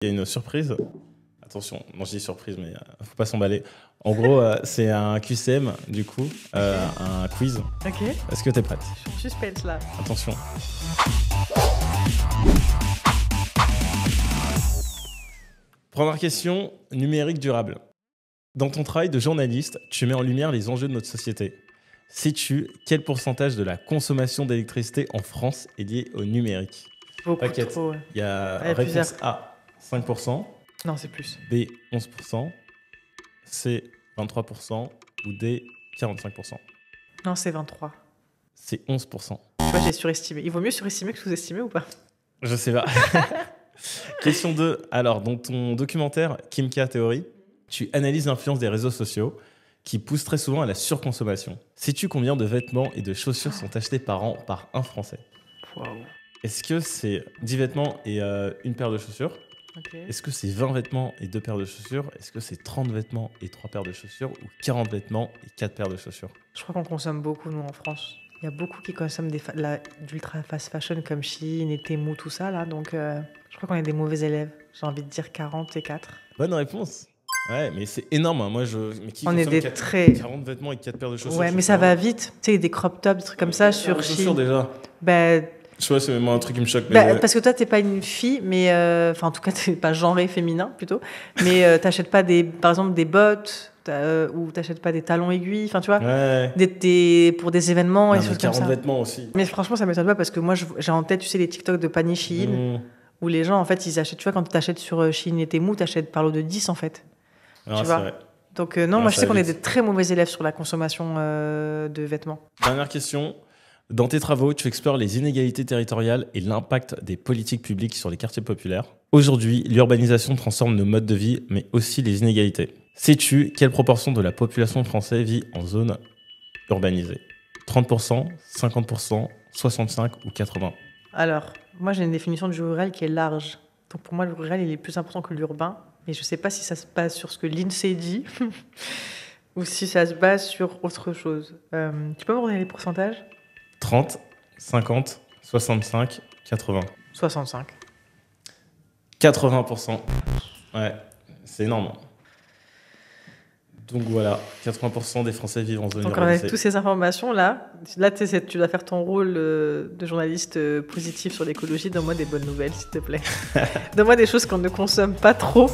Il y a une surprise. Attention, non, je dis surprise, mais faut pas s'emballer. En gros, c'est un QCM, du coup, un quiz. Ok. Est-ce que t'es prête? Je suis suspense là. Attention. Première question, numérique durable. Dans ton travail de journaliste, tu mets en lumière les enjeux de notre société. Sais-tu quel pourcentage de la consommation d'électricité en France est lié au numérique? Beaucoup T'inquiète. trop. Ouais. Il y a Il y a réponse plusieurs. A, 5%, Non, c'est plus. B, 11%, C, 23% ou D, 45%. Non, c'est 23. C'est 11%. Tu vois, j'ai surestimé. Il vaut mieux surestimer que sous-estimer ou pas? Je sais pas. Question 2. Alors, dans ton documentaire Kim K Theory, tu analyses l'influence des réseaux sociaux qui poussent très souvent à la surconsommation. Sais-tu combien de vêtements et de chaussures sont achetés par an par un Français? Waouh. Est-ce que c'est 10 vêtements et une paire de chaussures? Ok. Est-ce que c'est 20 vêtements et 2 paires de chaussures? Est-ce que c'est 30 vêtements et 3 paires de chaussures? Ou 40 vêtements et 4 paires de chaussures? Je crois qu'on consomme beaucoup, nous, en France. Il y a beaucoup qui consomment d'ultra fast fashion comme Shein et Temu, tout ça, là. Donc, je crois qu'on est des mauvais élèves. J'ai envie de dire 40 et 4. Bonne réponse. Ouais, mais c'est énorme. Hein. Moi, mais qui On est consomme des 4 très... 40 vêtements et 4 paires de chaussures? Ouais, mais ça va vite. Tu sais, des crop tops, des trucs comme ça sur chaussures Shein. déjà. Bah, Je sais pas, c'est même un truc qui me choque. Mais parce que toi, t'es pas une fille, mais... Enfin, en tout cas, t'es pas genré féminin, plutôt. Mais t'achètes pas, par exemple, des bottes ou t'achètes pas des talons aiguilles. Enfin, tu vois, ouais. pour des événements et Non, des mais choses comme 40 ça. vêtements aussi. Mais franchement, ça m'étonne pas parce que moi, j'ai en tête, tu sais, les TikTok de Pani Shein, où les gens, en fait, ils achètent... Tu vois, quand tu achètes sur Shein et Temu, t'achètes par lot de 10, en fait. Ah, tu c'est vois. vrai. Donc, non, Ouais, moi, je ça sais va qu'on est vite. des très mauvais élèves sur la consommation de vêtements. Dernière question. Dans tes travaux, tu explores les inégalités territoriales et l'impact des politiques publiques sur les quartiers populaires. Aujourd'hui, l'urbanisation transforme nos modes de vie, mais aussi les inégalités. Sais-tu quelle proportion de la population française vit en zone urbanisée? 30%, 50%, 65% ou 80%? Alors, moi, j'ai une définition du rural qui est large. Donc, pour moi, le rural, il est plus important que l'urbain. Mais je ne sais pas si ça se base sur ce que l'INSEE dit ou si ça se base sur autre chose. Tu peux me redonner les pourcentages? 30, 50, 65, 80. 65. 80%. Ouais, c'est énorme. Donc voilà, 80% des Français vivent en zone Donc, urbanisée. avec toutes ces informations-là, tu dois faire ton rôle de journaliste positif sur l'écologie. Donne-moi des bonnes nouvelles, s'il te plaît. Donne-moi des choses qu'on ne consomme pas trop.